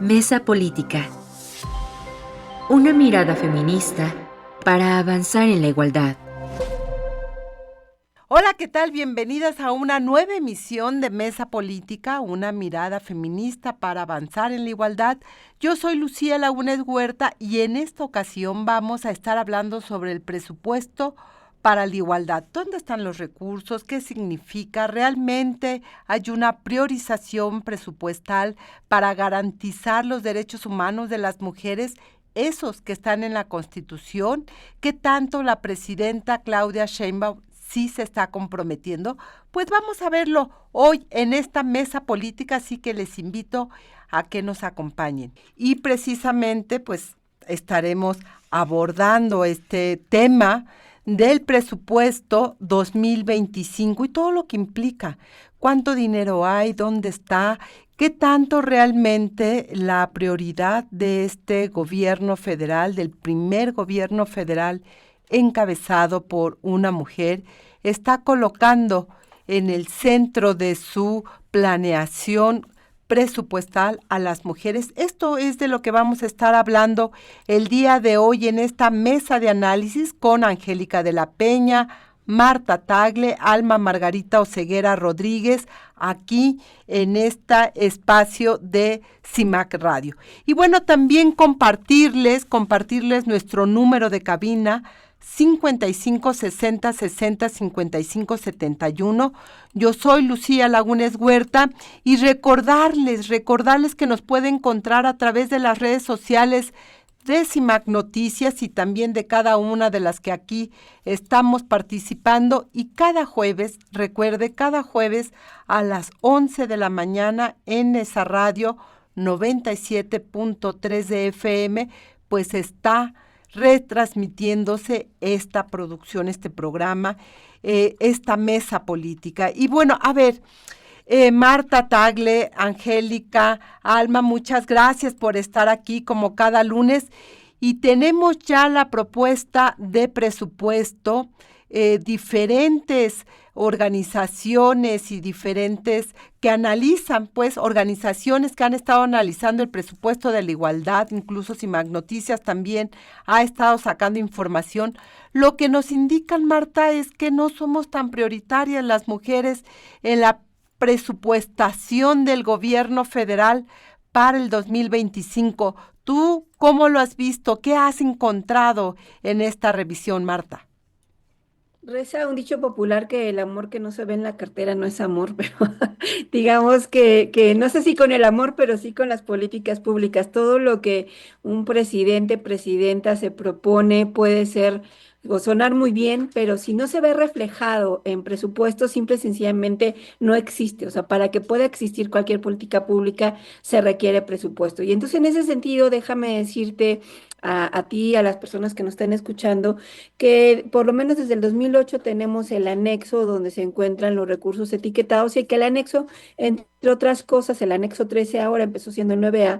Mesa Política. Una mirada feminista para avanzar en la igualdad. Hola, ¿qué tal? Bienvenidas a una nueva emisión de Mesa Política, una mirada feminista para avanzar en la igualdad. Yo soy Lucía Lagunes Huerta y en esta ocasión vamos a estar hablando sobre el presupuesto para la igualdad. ¿Dónde están los recursos? ¿Qué significa? ¿Realmente hay una priorización presupuestal para garantizar los derechos humanos de las mujeres? Esos que están en la Constitución, ¿qué tanto la presidenta Claudia Sheinbaum sí se está comprometiendo? Pues vamos a verlo hoy en esta mesa política, así que les invito a que nos acompañen. Y precisamente pues estaremos abordando este tema del presupuesto 2025 y todo lo que implica. ¿Cuánto dinero hay? ¿Dónde está? ¿Qué tanto realmente la prioridad de este gobierno federal, del primer gobierno federal encabezado por una mujer, está colocando en el centro de su planeación presupuestal a las mujeres? Esto es de lo que vamos a estar hablando el día de hoy en esta mesa de análisis con Angélica de la Peña, Marta Tagle, Alma Margarita Oseguera Rodríguez, aquí en este espacio de CIMAC Radio. Y bueno, también compartirles nuestro número de cabina 55 60 60 55 71. Yo soy Lucía Lagunes Huerta y recordarles que nos puede encontrar a través de las redes sociales de CIMAC Noticias y también de cada una de las que aquí estamos participando, y cada jueves, recuerde, cada jueves a las 11 de la mañana en esa radio 97.3 de FM, pues está retransmitiéndose esta producción, este programa, esta mesa política. Y bueno, a ver, Marta Tagle, Angélica, Alma, muchas gracias por estar aquí como cada lunes. Y tenemos ya la propuesta de presupuesto, diferentes organizaciones y diferentes que analizan, pues organizaciones que han estado analizando el presupuesto de la igualdad, incluso CIMAC Noticias también ha estado sacando información. Lo que nos indican, Marta, es que no somos tan prioritarias las mujeres en la presupuestación del gobierno federal para el 2025. ¿Tú cómo lo has visto? ¿Qué has encontrado en esta revisión, Marta? Reza un dicho popular que el amor que no se ve en la cartera no es amor, pero digamos que no sé si con el amor, pero sí con las políticas públicas. Todo lo que un presidente, presidenta se propone puede ser o sonar muy bien, pero si no se ve reflejado en presupuesto, simple y sencillamente no existe. O sea, para que pueda existir cualquier política pública se requiere presupuesto. Y entonces, en ese sentido, déjame decirte a ti, a las personas que nos están escuchando, que por lo menos desde el 2008 tenemos el anexo donde se encuentran los recursos etiquetados, y que el anexo, entre otras cosas, el anexo 13 ahora empezó siendo el 9A,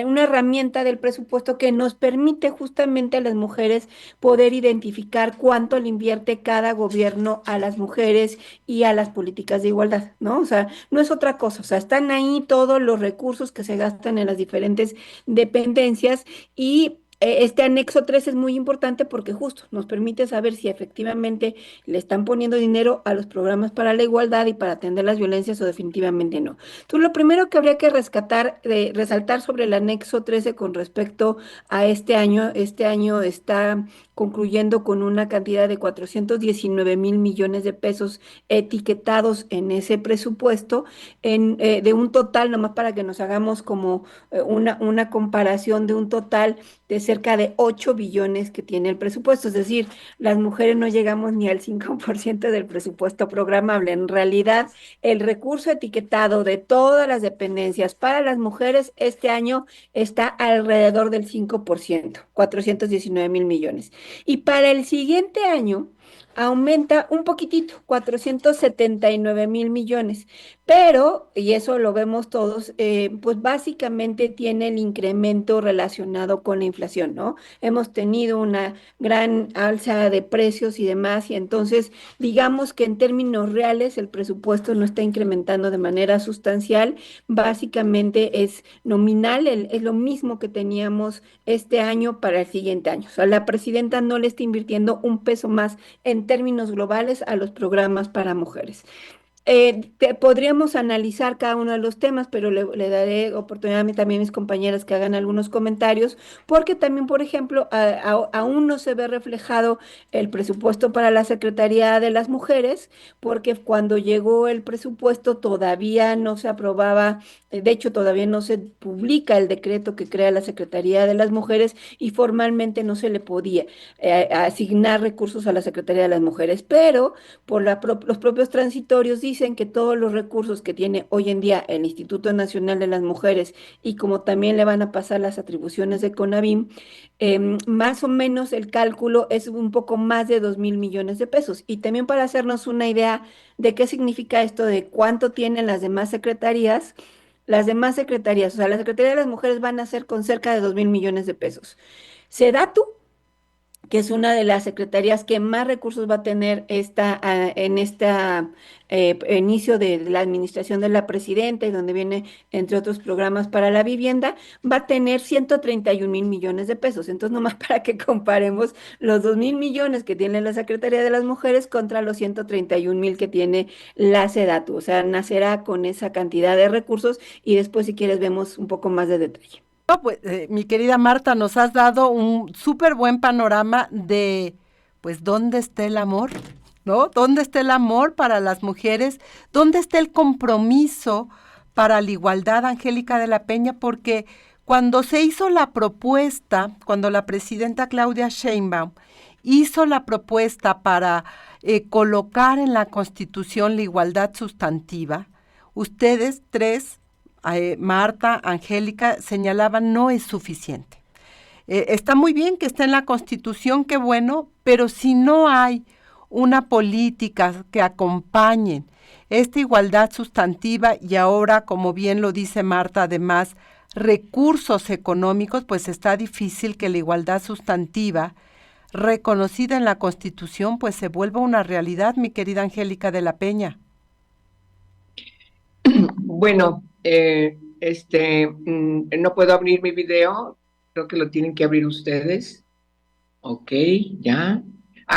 una herramienta del presupuesto que nos permite justamente a las mujeres poder identificar cuánto le invierte cada gobierno a las mujeres y a las políticas de igualdad, ¿no? O sea, no es otra cosa, o sea, están ahí todos los recursos que se gastan en las diferentes dependencias. Y este anexo 3 es muy importante porque justo nos permite saber si efectivamente le están poniendo dinero a los programas para la igualdad y para atender las violencias, o definitivamente no. Entonces, lo primero que habría que resaltar sobre el anexo 13 con respecto a este año está concluyendo con una cantidad de 419,000 millones de pesos etiquetados en ese presupuesto, de un total, nomás para que nos hagamos como una comparación, de un total de cerca de 8 billones que tiene el presupuesto. Es decir, las mujeres no llegamos ni al 5% del presupuesto programable. En realidad, el recurso etiquetado de todas las dependencias para las mujeres este año está alrededor del 5%, 419,000 millones. Y para el siguiente año aumenta un poquitito, 479,000 millones, pero, y eso lo vemos todos, pues básicamente tiene el incremento relacionado con la inflación, ¿no? Hemos tenido una gran alza de precios y demás, y entonces digamos que en términos reales el presupuesto no está incrementando de manera sustancial, básicamente es nominal, es lo mismo que teníamos este año para el siguiente año. O sea, la presidenta no le está invirtiendo un peso más en términos globales a los programas para mujeres. Podríamos analizar cada uno de los temas, pero le daré oportunidad a mí también a mis compañeras que hagan algunos comentarios, porque también, por ejemplo, aún no se ve reflejado el presupuesto para la Secretaría de las Mujeres, porque cuando llegó el presupuesto todavía no se aprobaba, de hecho todavía no se publica el decreto que crea la Secretaría de las Mujeres y formalmente no se le podía asignar recursos a la Secretaría de las Mujeres, pero los propios transitorios dicen que todos los recursos que tiene hoy en día el Instituto Nacional de las Mujeres y como también le van a pasar las atribuciones de CONAVIM, más o menos el cálculo es un poco más de 2,000 millones de pesos. Y también para hacernos una idea de qué significa esto, de cuánto tienen las demás secretarías, o sea, la Secretaría de las Mujeres van a ser con cerca de 2,000 millones de pesos. SEDATU, que es una de las secretarías que más recursos va a tener en esta inicio de la administración de la presidenta y donde viene, entre otros programas para la vivienda, va a tener 131,000 millones de pesos. Entonces, nomás para que comparemos los 2,000 millones que tiene la Secretaría de las Mujeres contra los 131,000 que tiene la SEDATU. O sea, nacerá con esa cantidad de recursos y después, si quieres, vemos un poco más de detalle. No, pues, mi querida Marta, nos has dado un súper buen panorama de, pues, dónde está el amor, ¿no? ¿Dónde está el amor para las mujeres? ¿Dónde está el compromiso para la igualdad, Angélica de la Peña? Porque cuando se hizo la propuesta, cuando la presidenta Claudia Sheinbaum hizo la propuesta para colocar en la Constitución la igualdad sustantiva, ustedes tres, Marta, Angélica, señalaban no es suficiente. Está muy bien que esté en la Constitución, qué bueno, pero si no hay una política que acompañe esta igualdad sustantiva y ahora, como bien lo dice Marta, además, recursos económicos, pues está difícil que la igualdad sustantiva reconocida en la Constitución, pues se vuelva una realidad, mi querida Angélica de la Peña. Bueno, no puedo abrir mi video, creo que lo tienen que abrir ustedes. Ok, ya.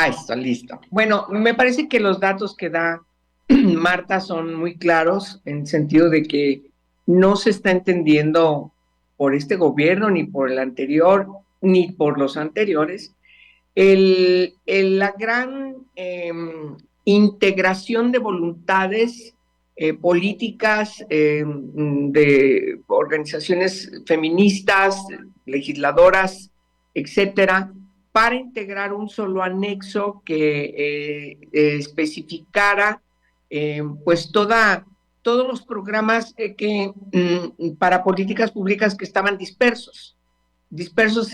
Está listo. Bueno, me parece que los datos que da Marta son muy claros en el sentido de que no se está entendiendo por este gobierno, ni por el anterior, ni por los anteriores, la gran integración de voluntades políticas de organizaciones feministas, legisladoras, etcétera, para integrar un solo anexo que especificara pues todos los programas para políticas públicas que estaban dispersos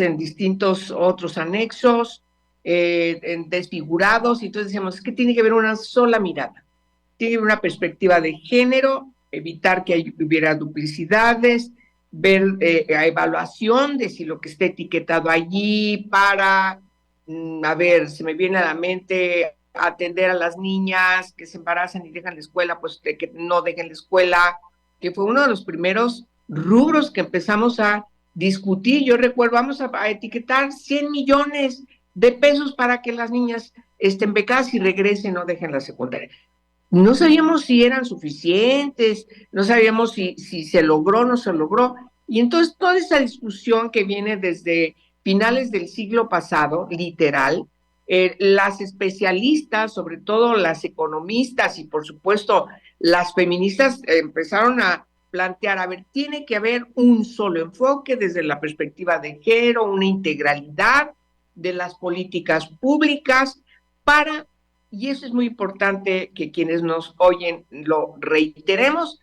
en distintos otros anexos, desfigurados, y entonces decíamos, es que tiene que haber una sola mirada, tiene que haber una perspectiva de género, evitar que hubiera duplicidades, ver a evaluación de si lo que está etiquetado allí para, a ver, se me viene a la mente atender a las niñas que se embarazan y dejan la escuela, pues de que no dejen la escuela, que fue uno de los primeros rubros que empezamos a discutir. Yo recuerdo, vamos a etiquetar 100 millones de pesos para que las niñas estén becadas y regresen, no dejen la secundaria. No sabíamos si eran suficientes, no sabíamos si se logró o no se logró. Y entonces toda esa discusión que viene desde finales del siglo pasado, literal, las especialistas, sobre todo las economistas y por supuesto las feministas, empezaron a plantear, a ver, tiene que haber un solo enfoque desde la perspectiva de género, una integralidad de las políticas públicas para, y eso es muy importante que quienes nos oyen lo reiteremos,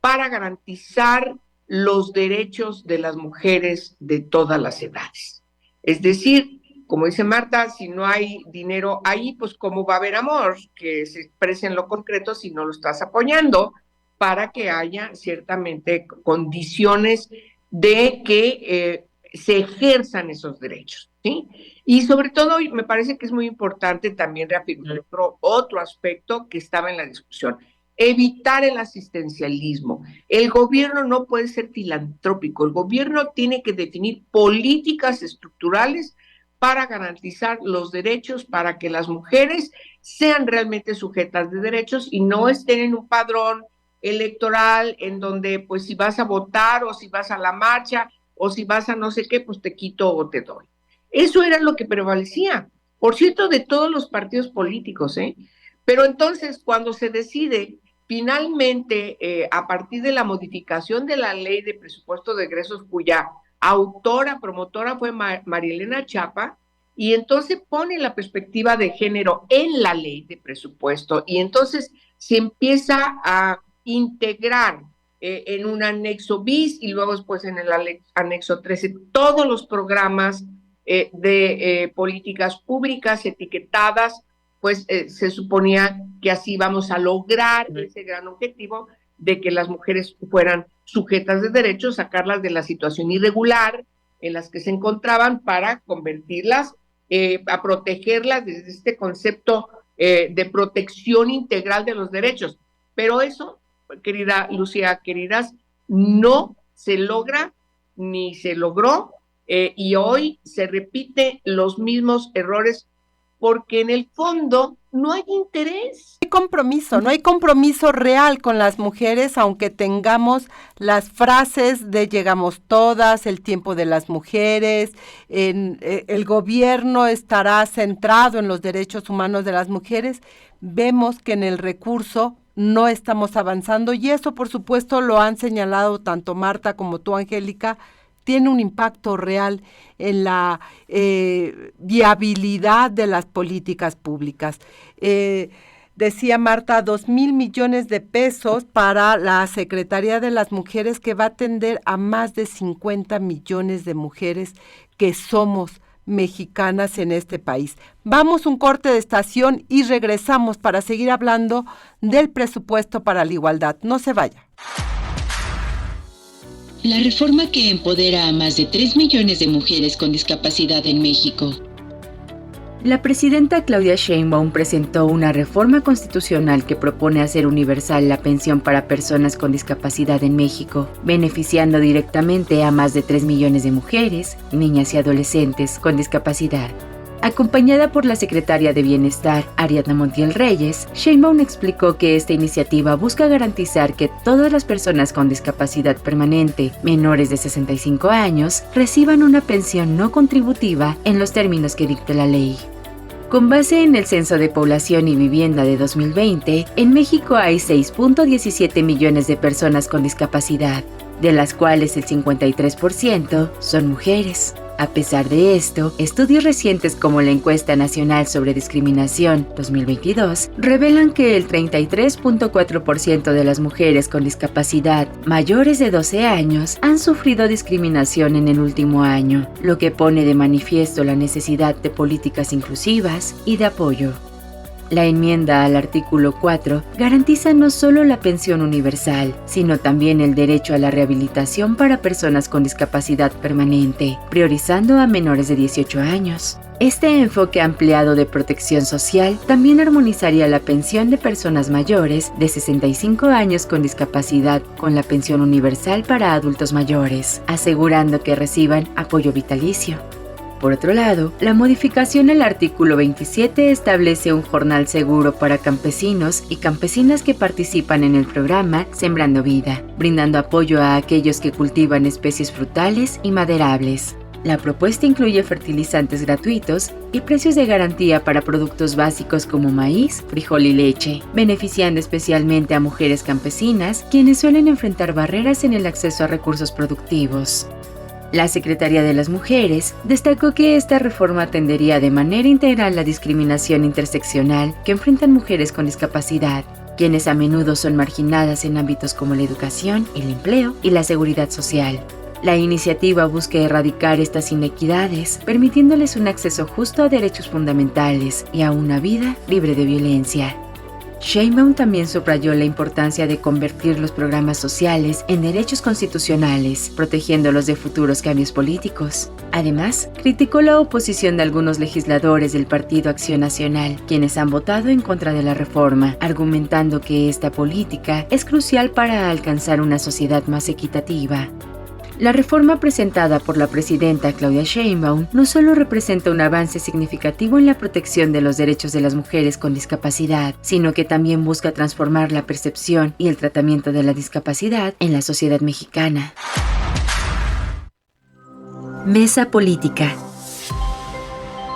para garantizar los derechos de las mujeres de todas las edades. Es decir, como dice Marta, si no hay dinero ahí, pues ¿cómo va a haber amor? Que se exprese en lo concreto si no lo estás apoyando, para que haya ciertamente condiciones de que se ejerzan esos derechos, ¿sí? Y sobre todo, me parece que es muy importante también reafirmar otro aspecto que estaba en la discusión: evitar el asistencialismo. El gobierno no puede ser filantrópico, el gobierno tiene que definir políticas estructurales para garantizar los derechos, para que las mujeres sean realmente sujetas de derechos y no estén en un padrón electoral en donde, pues, si vas a votar o si vas a la marcha o si vas a no sé qué, pues te quito o te doy. Eso era lo que prevalecía, por cierto, de todos los partidos políticos, ¿eh? Pero entonces, cuando se decide finalmente, a partir de la modificación de la ley de presupuesto de egresos, cuya autora, promotora fue María Elena Chapa, y entonces pone la perspectiva de género en la ley de presupuesto, y entonces se empieza a integrar en un anexo bis y luego después en el anexo 13 todos los programas de políticas públicas etiquetadas, pues se suponía que así vamos a lograr ese gran objetivo de que las mujeres fueran sujetas de derechos, sacarlas de la situación irregular en las que se encontraban para convertirlas, a protegerlas desde este concepto de protección integral de los derechos. Pero eso, querida Lucía, queridas, no se logra ni se logró, y hoy se repite los mismos errores porque en el fondo no hay interés. No hay compromiso real con las mujeres, aunque tengamos las frases de llegamos todas, el tiempo de las mujeres, el gobierno estará centrado en los derechos humanos de las mujeres. Vemos que en el recurso no estamos avanzando y eso, por supuesto, lo han señalado tanto Marta como tú, Angélica. Tiene un impacto real en la viabilidad de las políticas públicas. Decía Marta, 2,000 millones de pesos para la Secretaría de las Mujeres, que va a atender a más de 50 millones de mujeres que somos mexicanas en este país. Vamos un corte de estación y regresamos para seguir hablando del presupuesto para la igualdad. No se vaya. La reforma que empodera a más de 3 millones de mujeres con discapacidad en México. La presidenta Claudia Sheinbaum presentó una reforma constitucional que propone hacer universal la pensión para personas con discapacidad en México, beneficiando directamente a más de 3 millones de mujeres, niñas y adolescentes con discapacidad. Acompañada por la secretaria de Bienestar, Ariadna Montiel Reyes, Sheinbaum explicó que esta iniciativa busca garantizar que todas las personas con discapacidad permanente, menores de 65 años, reciban una pensión no contributiva en los términos que dicte la ley. Con base en el Censo de Población y Vivienda de 2020, en México hay 6.17 millones de personas con discapacidad, de las cuales el 53% son mujeres. A pesar de esto, estudios recientes como la Encuesta Nacional sobre Discriminación 2022 revelan que el 33.4% de las mujeres con discapacidad mayores de 12 años han sufrido discriminación en el último año, lo que pone de manifiesto la necesidad de políticas inclusivas y de apoyo. La enmienda al artículo 4 garantiza no solo la pensión universal, sino también el derecho a la rehabilitación para personas con discapacidad permanente, priorizando a menores de 18 años. Este enfoque ampliado de protección social también armonizaría la pensión de personas mayores de 65 años con discapacidad con la pensión universal para adultos mayores, asegurando que reciban apoyo vitalicio. Por otro lado, la modificación al artículo 27 establece un jornal seguro para campesinos y campesinas que participan en el programa Sembrando Vida, brindando apoyo a aquellos que cultivan especies frutales y maderables. La propuesta incluye fertilizantes gratuitos y precios de garantía para productos básicos como maíz, frijol y leche, beneficiando especialmente a mujeres campesinas, quienes suelen enfrentar barreras en el acceso a recursos productivos. La Secretaría de las Mujeres destacó que esta reforma atendería de manera integral la discriminación interseccional que enfrentan mujeres con discapacidad, quienes a menudo son marginadas en ámbitos como la educación, el empleo y la seguridad social. La iniciativa busca erradicar estas inequidades, permitiéndoles un acceso justo a derechos fundamentales y a una vida libre de violencia. Sheinbaum también subrayó la importancia de convertir los programas sociales en derechos constitucionales, protegiéndolos de futuros cambios políticos. Además, criticó la oposición de algunos legisladores del Partido Acción Nacional, quienes han votado en contra de la reforma, argumentando que esta política es crucial para alcanzar una sociedad más equitativa. La reforma presentada por la presidenta Claudia Sheinbaum no solo representa un avance significativo en la protección de los derechos de las mujeres con discapacidad, sino que también busca transformar la percepción y el tratamiento de la discapacidad en la sociedad mexicana. Mesa Política.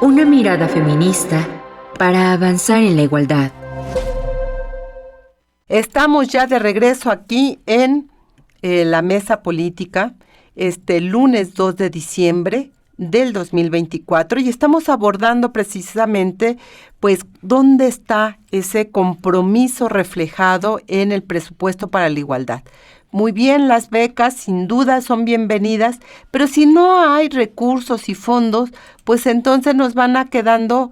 Una mirada feminista para avanzar en la igualdad. Estamos ya de regreso aquí en la Mesa Política. Lunes 2 de diciembre del 2024 y estamos abordando precisamente pues dónde está ese compromiso reflejado en el presupuesto para la igualdad. Muy bien, las becas sin duda son bienvenidas, pero si no hay recursos y fondos, pues entonces nos van a quedando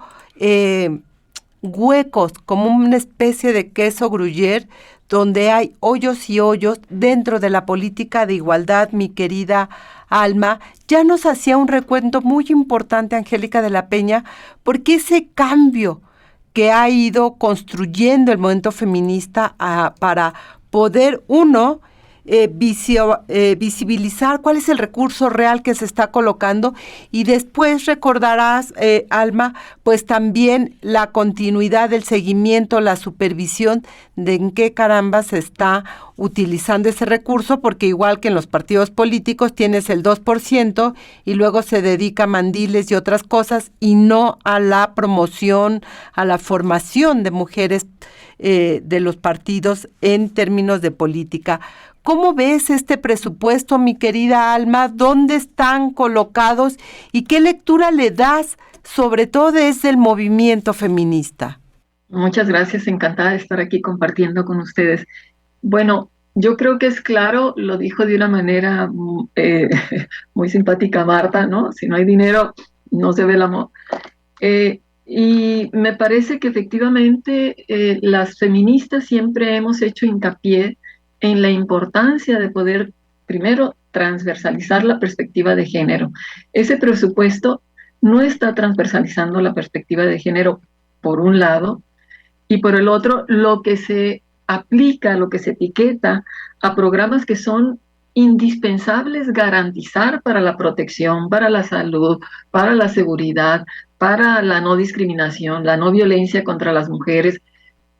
huecos, como una especie de queso gruyere, donde hay hoyos y hoyos dentro de la política de igualdad, mi querida Alma. Ya nos hacía un recuento muy importante Angélica de la Peña, porque ese cambio que ha ido construyendo el movimiento feminista para poder, visibilizar cuál es el recurso real que se está colocando y después recordarás, Alma, pues también la continuidad del seguimiento, la supervisión de en qué caramba se está utilizando ese recurso, porque igual que en los partidos políticos tienes el 2% y luego se dedica a mandiles y otras cosas y no a la promoción, a la formación de mujeres de los partidos en términos de política. ¿Cómo ves este presupuesto, mi querida Alma? ¿Dónde están colocados y qué lectura le das, sobre todo desde el movimiento feminista? Muchas gracias, encantada de estar aquí compartiendo con ustedes. Bueno, yo creo que es claro, lo dijo de una manera muy simpática Marta, ¿no? Si no hay dinero, no se ve el amor. Y me parece que efectivamente las feministas siempre hemos hecho hincapié en la importancia de poder, primero, transversalizar la perspectiva de género. Ese presupuesto no está transversalizando la perspectiva de género, por un lado, y por el otro, lo que se aplica, lo que se etiqueta a programas que son indispensables garantizar para la protección, para la salud, para la seguridad, para la no discriminación, la no violencia contra las mujeres,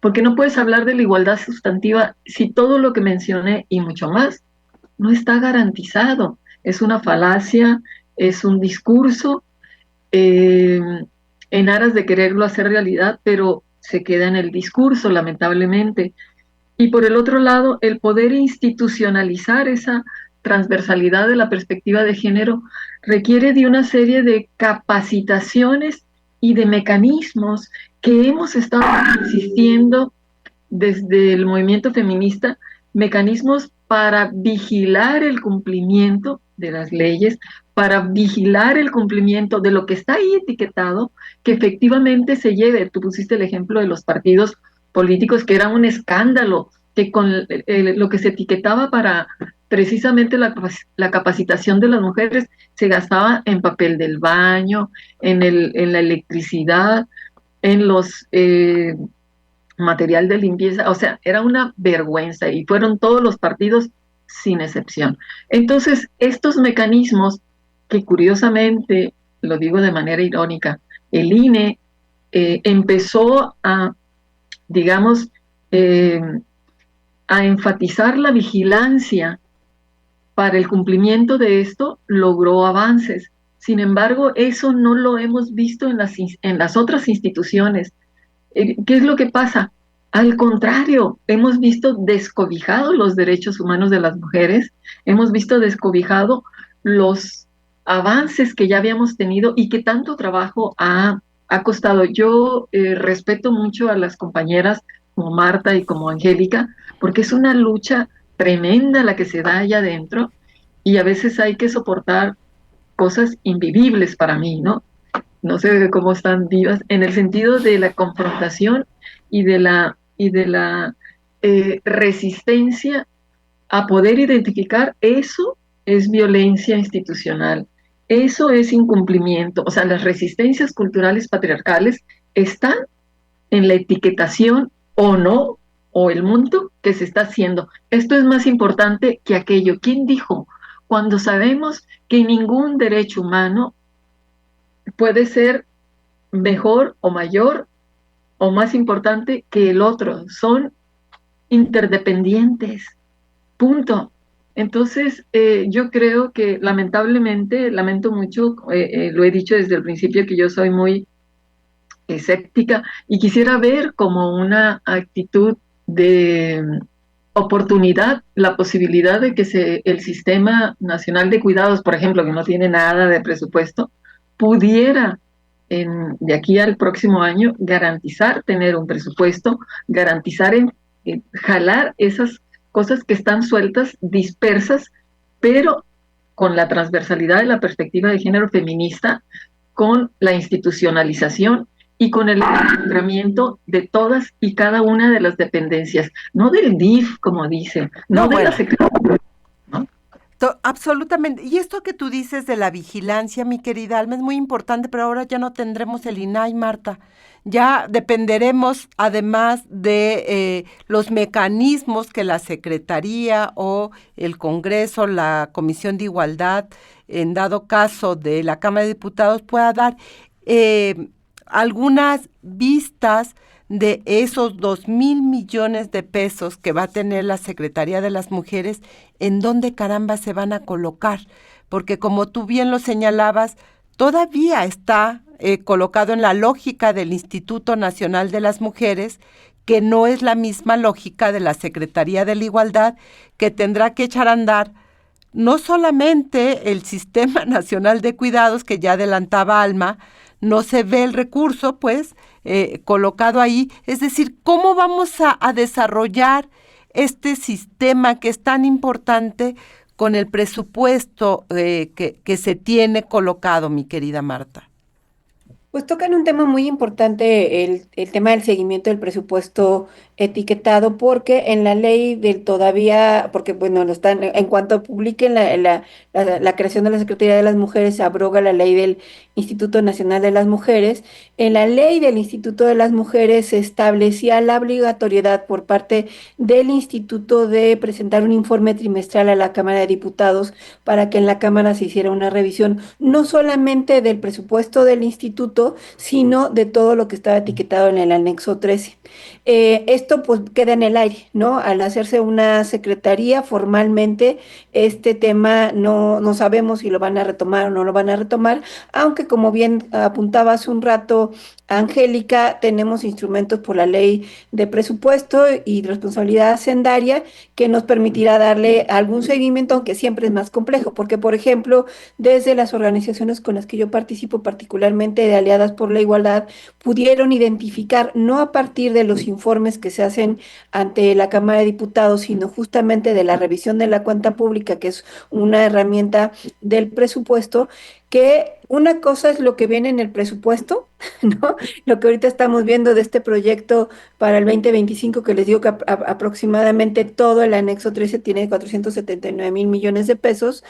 porque no puedes hablar de la igualdad sustantiva si todo lo que mencioné y mucho más no está garantizado. Es una falacia, es un discurso en aras de quererlo hacer realidad, pero se queda en el discurso, lamentablemente. Y por el otro lado, el poder institucionalizar esa transversalidad de la perspectiva de género requiere de una serie de capacitaciones y de mecanismos que hemos estado insistiendo desde el movimiento feminista, mecanismos para vigilar el cumplimiento de las leyes, para vigilar el cumplimiento de lo que está ahí etiquetado, que efectivamente se lleve. Tú pusiste el ejemplo de los partidos políticos, que era un escándalo, que con lo que se etiquetaba para precisamente la capacitación de las mujeres se gastaba en papel del baño, en la electricidad, en los material de limpieza, o sea, era una vergüenza y fueron todos los partidos sin excepción. Entonces, estos mecanismos que curiosamente, lo digo de manera irónica, el INE empezó a, digamos, a enfatizar la vigilancia para el cumplimiento de esto, logró avances. Sin embargo, eso no lo hemos visto en las otras instituciones. ¿Qué es lo que pasa? Al contrario, hemos visto descobijados los derechos humanos de las mujeres, hemos visto descobijados los avances que ya habíamos tenido y que tanto trabajo ha costado. Yo respeto mucho a las compañeras como Marta y como Angélica, porque es una lucha tremenda la que se da allá adentro, y a veces hay que soportar cosas invivibles para mí, ¿no? No sé cómo están vivas, en el sentido de la confrontación y de la resistencia a poder identificar eso es violencia institucional, eso es incumplimiento, o sea, las resistencias culturales patriarcales están en la etiquetación o no, o el mundo que se está haciendo. Esto es más importante que aquello. ¿Quién dijo? Cuando sabemos que ningún derecho humano puede ser mejor o mayor o más importante que el otro, son interdependientes, punto. Entonces, yo creo que lamentablemente, lamento mucho, lo he dicho desde el principio que yo soy muy escéptica y quisiera ver como una actitud de oportunidad la posibilidad de que el Sistema Nacional de Cuidados, por ejemplo, que no tiene nada de presupuesto, pudiera de aquí al próximo año garantizar tener un presupuesto, garantizar jalar esas cosas que están sueltas, dispersas, pero con la transversalidad de la perspectiva de género feminista, con la institucionalización y con el involucramiento de todas y cada una de las dependencias, no del DIF, como dice, no de la Secretaría, ¿no? Absolutamente. Y esto que tú dices de la vigilancia, mi querida Alma, es muy importante, pero ahora ya no tendremos el INAI, Marta. Ya dependeremos, además de los mecanismos que la Secretaría o el Congreso, la Comisión de Igualdad, en dado caso de la Cámara de Diputados, pueda dar algunas vistas de esos 2,000 millones de pesos que va a tener la Secretaría de las Mujeres, ¿en dónde caramba se van a colocar? Porque como tú bien lo señalabas, todavía está colocado en la lógica del Instituto Nacional de las Mujeres, que no es la misma lógica de la Secretaría de la Igualdad, que tendrá que echar a andar no solamente el Sistema Nacional de Cuidados, que ya adelantaba Alma, no se ve el recurso, pues, colocado ahí. Es decir, ¿cómo vamos a desarrollar este sistema que es tan importante con el presupuesto que se tiene colocado, mi querida Marta? Pues tocan un tema muy importante, el tema del seguimiento del presupuesto etiquetado, porque en la ley del todavía, porque bueno, en cuanto publiquen la creación de la Secretaría de las Mujeres, se abroga la ley del Instituto Nacional de las Mujeres. En la ley del Instituto de las Mujeres se establecía la obligatoriedad por parte del instituto de presentar un informe trimestral a la Cámara de Diputados para que en la Cámara se hiciera una revisión, no solamente del presupuesto del instituto, sino de todo lo que estaba etiquetado en el anexo 13. Esto pues queda en el aire, ¿no? Al hacerse una secretaría formalmente, este tema no sabemos si lo van a retomar o no lo van a retomar, aunque como bien apuntaba hace un rato Angélica, tenemos instrumentos por la ley de presupuesto y responsabilidad hacendaria que nos permitirá darle algún seguimiento, aunque siempre es más complejo, porque por ejemplo, desde las organizaciones con las que yo participo, particularmente de Aliadas por la Igualdad, pudieron identificar, no a partir de los informes que se hacen ante la Cámara de Diputados, sino justamente de la revisión de la cuenta pública, que es una herramienta del presupuesto, que una cosa es lo que viene en el presupuesto, ¿no? Lo que ahorita estamos viendo de este proyecto para el 2025, que les digo que aproximadamente todo el anexo 13 tiene 479,000 millones de pesos.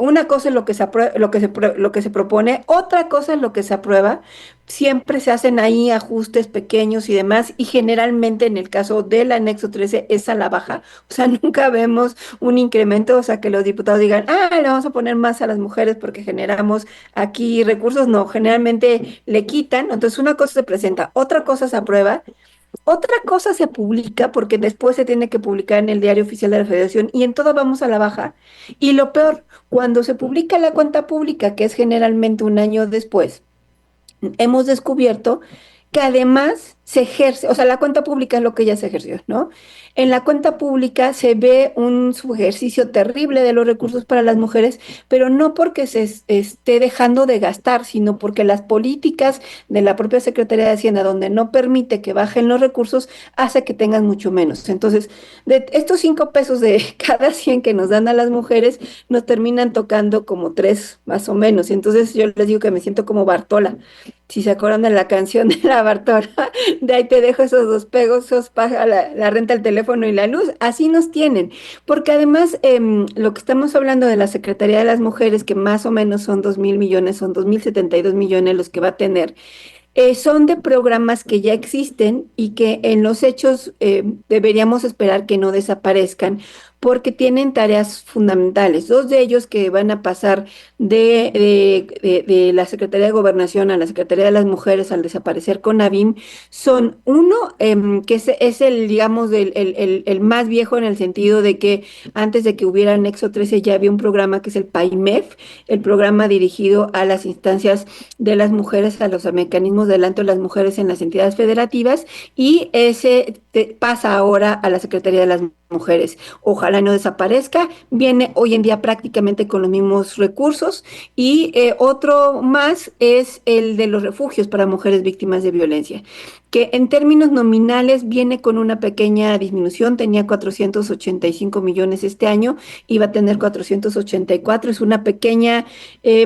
Una cosa es lo que lo que se propone, otra cosa es lo que se aprueba. Siempre se hacen ahí ajustes pequeños y demás, y generalmente en el caso del anexo 13 es a la baja, o sea, nunca vemos un incremento, o sea, que los diputados digan, le vamos a poner más a las mujeres porque generamos aquí recursos, no, generalmente le quitan. Entonces una cosa se presenta, otra cosa se aprueba, otra cosa se publica, porque después se tiene que publicar en el Diario Oficial de la Federación, y en todo vamos a la baja. Y lo peor, cuando se publica la cuenta pública, que es generalmente un año después, hemos descubierto que además se ejerce, o sea, la cuenta pública es lo que ya se ejerció, ¿no? En la cuenta pública se ve un subejercicio terrible de los recursos para las mujeres, pero no porque esté dejando de gastar, sino porque las políticas de la propia Secretaría de Hacienda, donde no permite que bajen los recursos, hace que tengan mucho menos. Entonces, de estos 5 pesos de cada 100 que nos dan a las mujeres, nos terminan tocando como 3 más o menos. Y entonces yo les digo que me siento como Bartola. Si se acuerdan de la canción de la Bartola, de ahí te dejo esos 2 pesos, paga la renta, el teléfono y la luz, así nos tienen. Porque además, lo que estamos hablando de la Secretaría de las Mujeres, que más o menos son 2,000 millones, son 2,072 millones los que va a tener, son de programas que ya existen y que en los hechos deberíamos esperar que no desaparezcan porque tienen tareas fundamentales. 2 de ellos que van a pasar de la Secretaría de Gobernación a la Secretaría de las Mujeres al desaparecer con ABIM son uno, que es el, digamos, el más viejo en el sentido de que antes de que hubiera Anexo 13 ya había un programa que es el PAIMEF, el programa dirigido a las instancias de las mujeres, a los mecanismos de adelanto de las mujeres en las entidades federativas, y ese pasa ahora a la Secretaría de las Mujeres. Ojalá no desaparezca, viene hoy en día prácticamente con los mismos recursos, y otro más es el de los refugios para mujeres víctimas de violencia, que en términos nominales viene con una pequeña disminución, tenía 485 millones este año, iba a tener 484, es una pequeña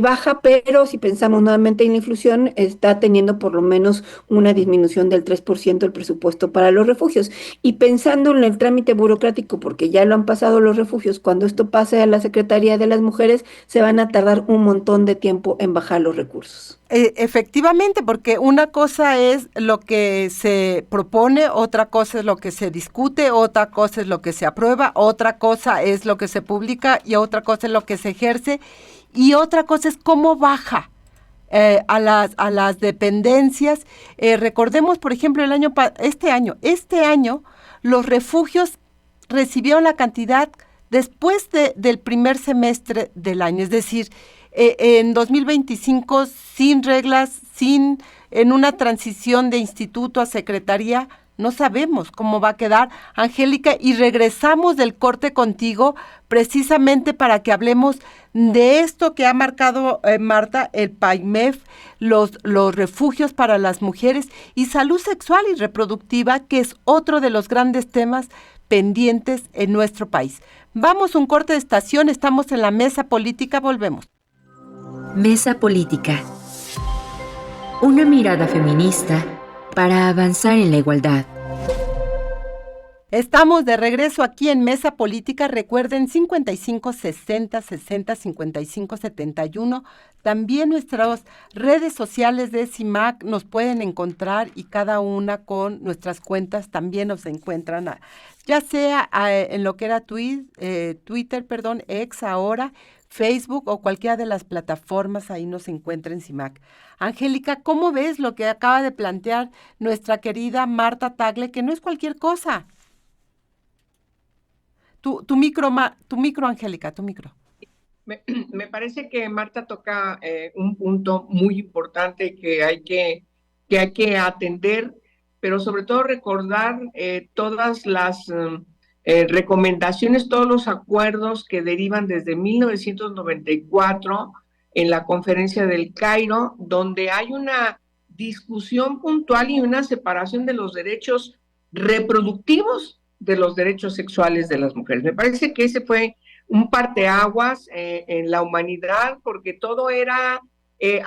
baja, pero si pensamos nuevamente en la inflación, está teniendo por lo menos una disminución del 3% el presupuesto para los refugios. Y pensando en el trámite burocrático, porque ya lo han pasado los refugios, cuando esto pase a la Secretaría de las Mujeres, se van a tardar un montón de tiempo en bajar los recursos. Efectivamente, porque una cosa es lo que se propone, otra cosa es lo que se discute, otra cosa es lo que se aprueba, otra cosa es lo que se publica y otra cosa es lo que se ejerce y otra cosa es cómo baja a las dependencias. Recordemos, por ejemplo, este año los refugios recibieron la cantidad después del primer semestre del año, es decir, en 2025, sin reglas, en una transición de instituto a secretaría, no sabemos cómo va a quedar, Angélica, y regresamos del corte contigo precisamente para que hablemos de esto que ha marcado Marta, el PAIMEF, los refugios para las mujeres y salud sexual y reproductiva, que es otro de los grandes temas pendientes en nuestro país. Vamos a un corte de estación, estamos en la Mesa Política, volvemos. Mesa Política. Una mirada feminista para avanzar en la igualdad. Estamos de regreso aquí en Mesa Política. Recuerden 55 60 60 55 71. También nuestras redes sociales de CIMAC nos pueden encontrar y cada una con nuestras cuentas también nos encuentran, ya sea en lo que era Twitter, X ahora, Facebook o cualquiera de las plataformas, ahí nos encuentra en CIMAC. Angélica, ¿cómo ves lo que acaba de plantear nuestra querida Marta Tagle, que no es cualquier cosa? Tu micro, Angélica, tu micro. Me parece que Marta toca un punto muy importante que hay que atender, pero sobre todo recordar todas las recomendaciones, todos los acuerdos que derivan desde 1994 en la Conferencia del Cairo, donde hay una discusión puntual y una separación de los derechos reproductivos de los derechos sexuales de las mujeres. Me parece que ese fue un parteaguas en la humanidad, porque todo era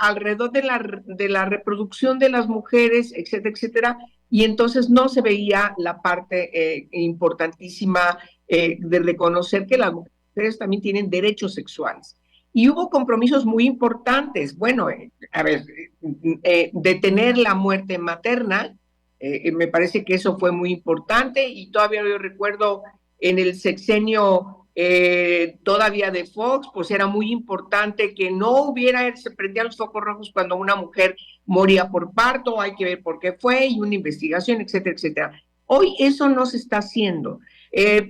alrededor de la reproducción de las mujeres, etcétera, etcétera, y entonces no se veía la parte importantísima de reconocer que las mujeres también tienen derechos sexuales. Y hubo compromisos muy importantes. Bueno, detener la muerte materna, me parece que eso fue muy importante, y todavía yo recuerdo en el sexenio todavía de Fox, pues era muy importante que no se prendían los focos rojos cuando una mujer moría por parto, hay que ver por qué fue, y una investigación, etcétera, etcétera. Hoy eso no se está haciendo.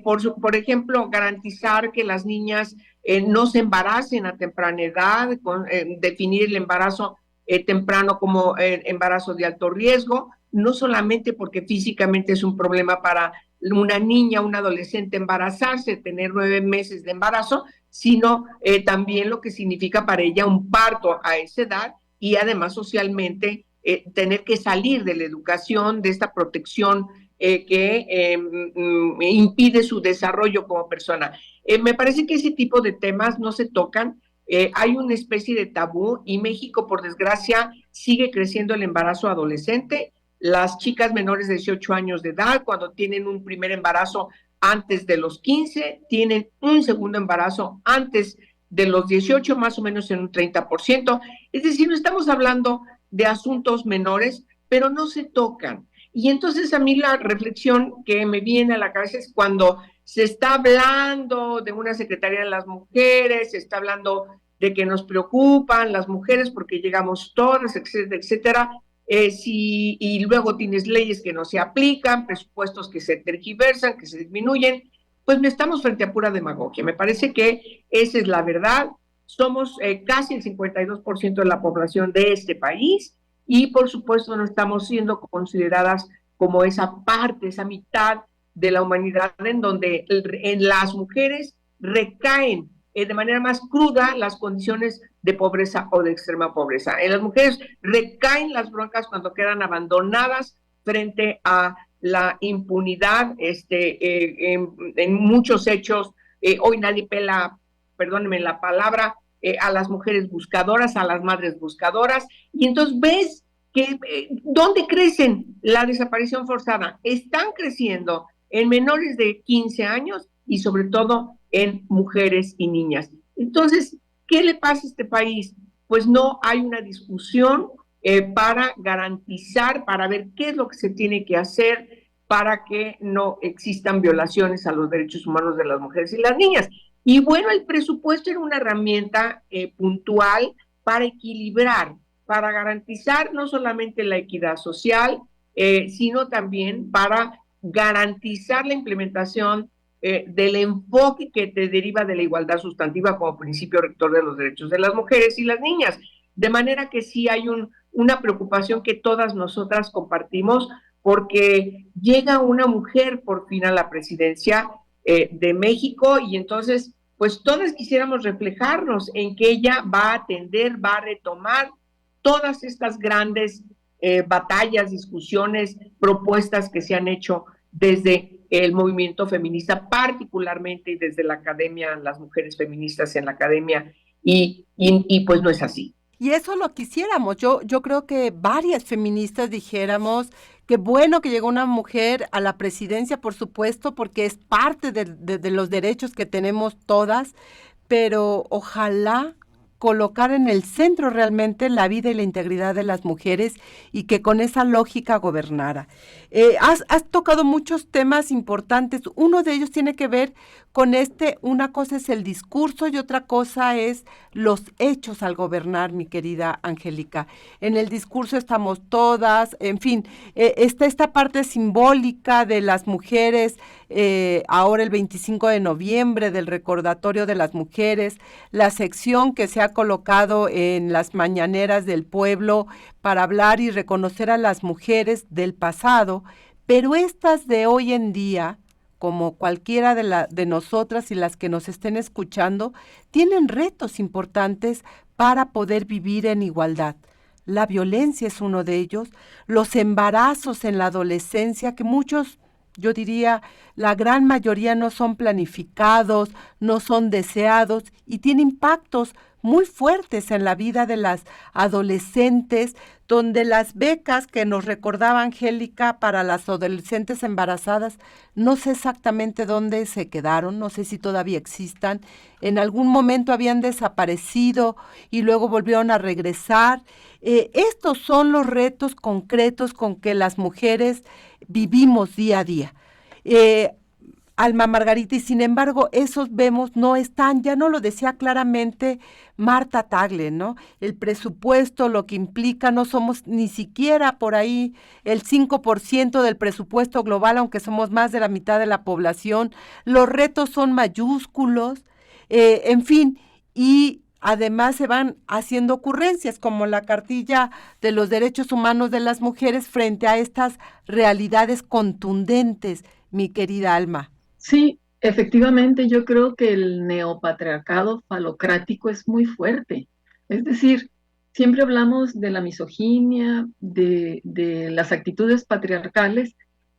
Por ejemplo, garantizar que las niñas no se embaracen a temprana edad, definir el embarazo temprano como embarazo de alto riesgo, no solamente porque físicamente es un problema para una niña, un adolescente embarazarse, tener 9 meses de embarazo, sino también lo que significa para ella un parto a esa edad y además socialmente tener que salir de la educación, de esta protección que impide su desarrollo como persona. Me parece que ese tipo de temas no se tocan. Hay una especie de tabú y México, por desgracia, sigue creciendo el embarazo adolescente. Las chicas menores de 18 años de edad, cuando tienen un primer embarazo antes de los 15, tienen un segundo embarazo antes de los 18, más o menos en un 30%. Es decir, no estamos hablando de asuntos menores, pero no se tocan. Y entonces a mí la reflexión que me viene a la cabeza es cuando se está hablando de una Secretaría de las Mujeres, se está hablando de que nos preocupan las mujeres porque llegamos todas, etcétera, etcétera. Y luego tienes leyes que no se aplican, presupuestos que se tergiversan, que se disminuyen, pues no estamos frente a pura demagogia. Me parece que esa es la verdad. Somos casi el 52% de la población de este país y por supuesto no estamos siendo consideradas como esa parte, esa mitad de la humanidad en donde en las mujeres recaen de manera más cruda las condiciones de pobreza o de extrema pobreza. En las mujeres recaen las broncas cuando quedan abandonadas frente a la impunidad en muchos hechos. Hoy nadie pela, perdónenme la palabra, a las mujeres buscadoras, a las madres buscadoras, y entonces ves que ¿dónde crecen la desaparición forzada? Están creciendo en menores de 15 años y sobre todo en mujeres y niñas. Entonces, ¿qué le pasa a este país? Pues no hay una discusión para garantizar, para ver qué es lo que se tiene que hacer para que no existan violaciones a los derechos humanos de las mujeres y las niñas. Y bueno, el presupuesto era una herramienta puntual para equilibrar, para garantizar no solamente la equidad social, sino también para garantizar la implementación del enfoque que te deriva de la igualdad sustantiva como principio rector de los derechos de las mujeres y las niñas. De manera que sí hay una preocupación que todas nosotras compartimos porque llega una mujer por fin a la presidencia de México y entonces pues todas quisiéramos reflejarnos en que ella va a atender, va a retomar todas estas grandes batallas, discusiones, propuestas que se han hecho desde el movimiento feminista, particularmente y desde la academia, las mujeres feministas en la academia, y pues no es así. Y eso lo quisiéramos. Yo creo que varias feministas dijéramos que bueno que llegó una mujer a la presidencia, por supuesto, porque es parte de los derechos que tenemos todas, pero ojalá colocar en el centro realmente la vida y la integridad de las mujeres y que con esa lógica gobernara. Has tocado muchos temas importantes. Uno de ellos tiene que ver con una cosa es el discurso y otra cosa es los hechos al gobernar, mi querida Angélica. En el discurso estamos todas, en fin, está esta parte simbólica de las mujeres, ahora el 25 de noviembre del recordatorio de las mujeres, la sección que se ha colocado en las mañaneras del pueblo para hablar y reconocer a las mujeres del pasado, pero estas de hoy en día, como cualquiera de nosotras y las que nos estén escuchando, tienen retos importantes para poder vivir en igualdad. La violencia es uno de ellos, los embarazos en la adolescencia, que muchos, yo diría, la gran mayoría no son planificados, no son deseados y tienen impactos muy fuertes en la vida de las adolescentes, donde las becas que nos recordaba Angélica para las adolescentes embarazadas, no sé exactamente dónde se quedaron, no sé si todavía existan, en algún momento habían desaparecido y luego volvieron a regresar. Estos son los retos concretos con que las mujeres vivimos día a día. Alma Margarita, y sin embargo, esos vemos no están, ya no lo decía claramente Marta Tagle, ¿no? El presupuesto, lo que implica, no somos ni siquiera por ahí el 5% del presupuesto global, aunque somos más de la mitad de la población. Los retos son mayúsculos, en fin, y además se van haciendo ocurrencias como la cartilla de los derechos humanos de las mujeres frente a estas realidades contundentes, mi querida Alma. Sí, efectivamente, yo creo que el neopatriarcado falocrático es muy fuerte. Es decir, siempre hablamos de la misoginia, de las actitudes patriarcales,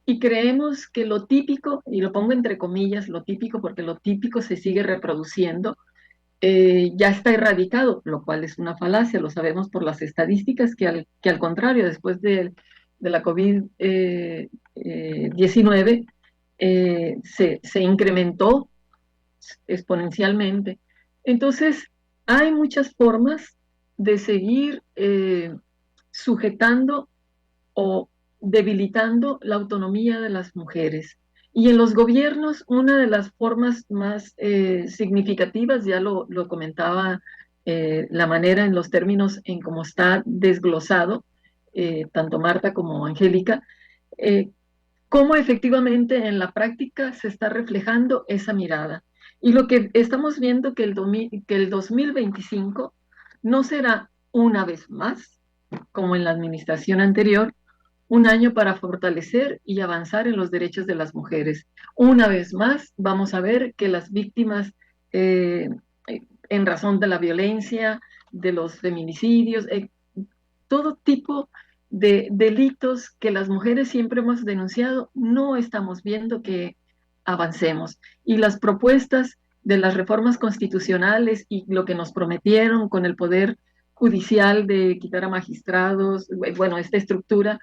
y creemos que lo típico, y lo pongo entre comillas, lo típico, porque lo típico se sigue reproduciendo, ya está erradicado, lo cual es una falacia, lo sabemos por las estadísticas, que al contrario, después de la COVID-19, se incrementó exponencialmente. Entonces, hay muchas formas de seguir sujetando o debilitando la autonomía de las mujeres. Y en los gobiernos, una de las formas más significativas, ya lo comentaba, la manera en los términos en cómo está desglosado, tanto Marta como Angélica, eh, cómo efectivamente en la práctica se está reflejando esa mirada. Y lo que estamos viendo que el 2025 no será una vez más, como en la administración anterior, un año para fortalecer y avanzar en los derechos de las mujeres. Una vez más, vamos a ver que las víctimas, eh, en razón de la violencia, de los feminicidios, todo tipo de delitos que las mujeres siempre hemos denunciado, no estamos viendo que avancemos. Y las propuestas de las reformas constitucionales y lo que nos prometieron con el poder judicial de quitar a magistrados, bueno, esta estructura,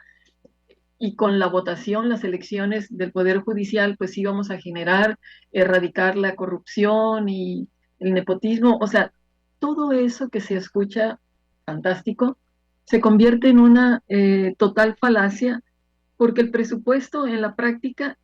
y con la votación, las elecciones del Poder Judicial, pues íbamos a generar, erradicar la corrupción y el nepotismo, o sea, todo eso que se escucha fantástico, se convierte en una total falacia, porque el presupuesto en la práctica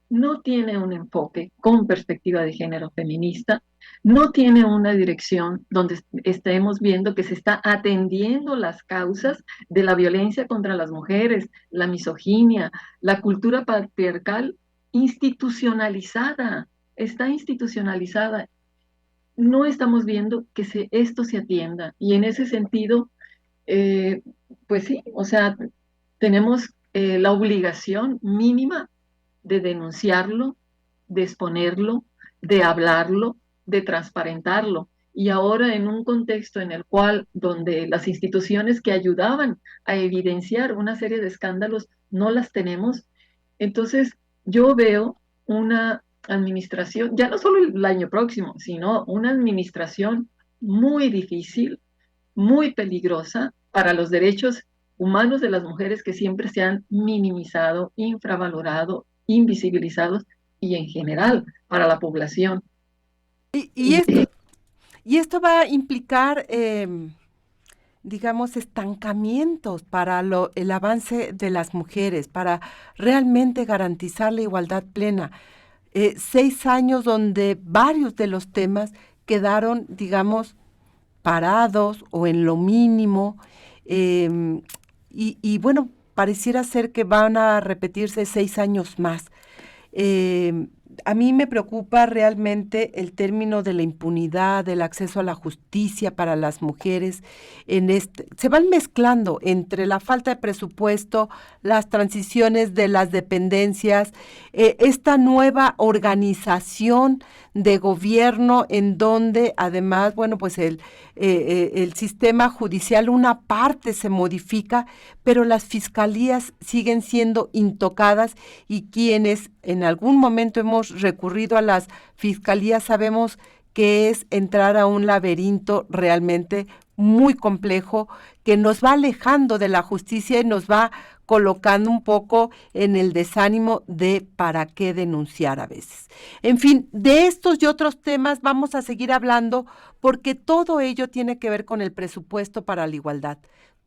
no tiene un enfoque con perspectiva de género feminista, no tiene una dirección donde estemos viendo que se está atendiendo las causas de la violencia contra las mujeres, la misoginia, la cultura patriarcal institucionalizada, está institucionalizada. No estamos viendo que esto se atienda, y en ese sentido, eh, pues sí, o sea, tenemos la obligación mínima de denunciarlo, de exponerlo, de hablarlo, de transparentarlo. Y ahora en un contexto en el cual, donde las instituciones que ayudaban a evidenciar una serie de escándalos no las tenemos, entonces yo veo una administración, ya no solo el año próximo, sino una administración muy difícil, muy peligrosa para los derechos humanos de las mujeres, que siempre se han minimizado, infravalorado, invisibilizados, y en general para la población. Y, y, esto, y esto va a implicar, digamos, estancamientos para el avance de las mujeres, para realmente garantizar la igualdad plena. 6 años donde varios de los temas quedaron, digamos, parados o en lo mínimo, y bueno, pareciera ser que van a repetirse 6 años más. A mí me preocupa realmente el término de la impunidad, del acceso a la justicia para las mujeres. Se van mezclando entre la falta de presupuesto, las transiciones de las dependencias, esta nueva organización de gobierno en donde además, bueno, pues el sistema judicial, una parte se modifica, pero las fiscalías siguen siendo intocadas, y quienes en algún momento hemos recurrido a las fiscalías sabemos que es entrar a un laberinto realmente muy complejo que nos va alejando de la justicia y nos va colocando un poco en el desánimo de para qué denunciar a veces. En fin, de estos y otros temas vamos a seguir hablando, porque todo ello tiene que ver con el presupuesto para la igualdad.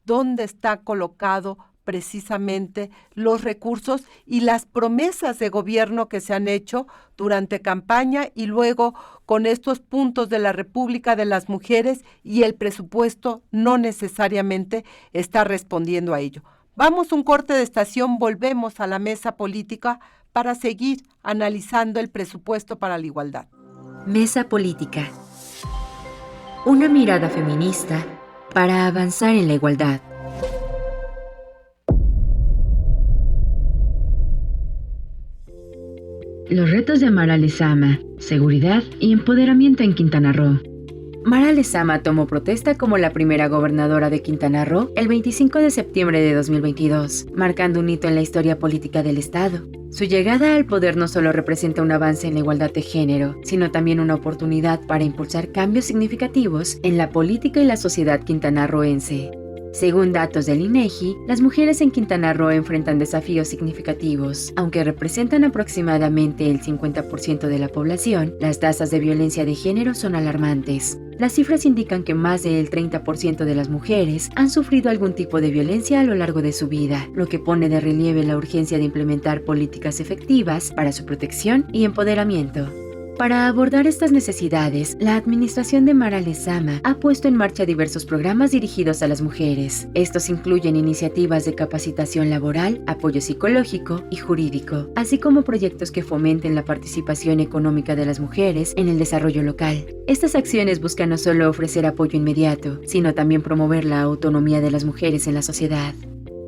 ¿Dónde está colocado precisamente los recursos y las promesas de gobierno que se han hecho durante campaña, y luego con estos puntos de la República de las Mujeres, y el presupuesto no necesariamente está respondiendo a ello? Vamos a un corte de estación, volvemos a la mesa política para seguir analizando el presupuesto para la igualdad. Mesa política. Una mirada feminista para avanzar en la igualdad. Los retos de Mara Lezama, seguridad y empoderamiento en Quintana Roo. Mara Lezama tomó protesta como la primera gobernadora de Quintana Roo el 25 de septiembre de 2022, marcando un hito en la historia política del estado. Su llegada al poder no solo representa un avance en la igualdad de género, sino también una oportunidad para impulsar cambios significativos en la política y la sociedad quintanarroense. Según datos del INEGI, las mujeres en Quintana Roo enfrentan desafíos significativos. Aunque representan aproximadamente el 50% de la población, las tasas de violencia de género son alarmantes. Las cifras indican que más del 30% de las mujeres han sufrido algún tipo de violencia a lo largo de su vida, lo que pone de relieve la urgencia de implementar políticas efectivas para su protección y empoderamiento. Para abordar estas necesidades, la administración de Mara Lezama ha puesto en marcha diversos programas dirigidos a las mujeres. Estos incluyen iniciativas de capacitación laboral, apoyo psicológico y jurídico, así como proyectos que fomenten la participación económica de las mujeres en el desarrollo local. Estas acciones buscan no solo ofrecer apoyo inmediato, sino también promover la autonomía de las mujeres en la sociedad.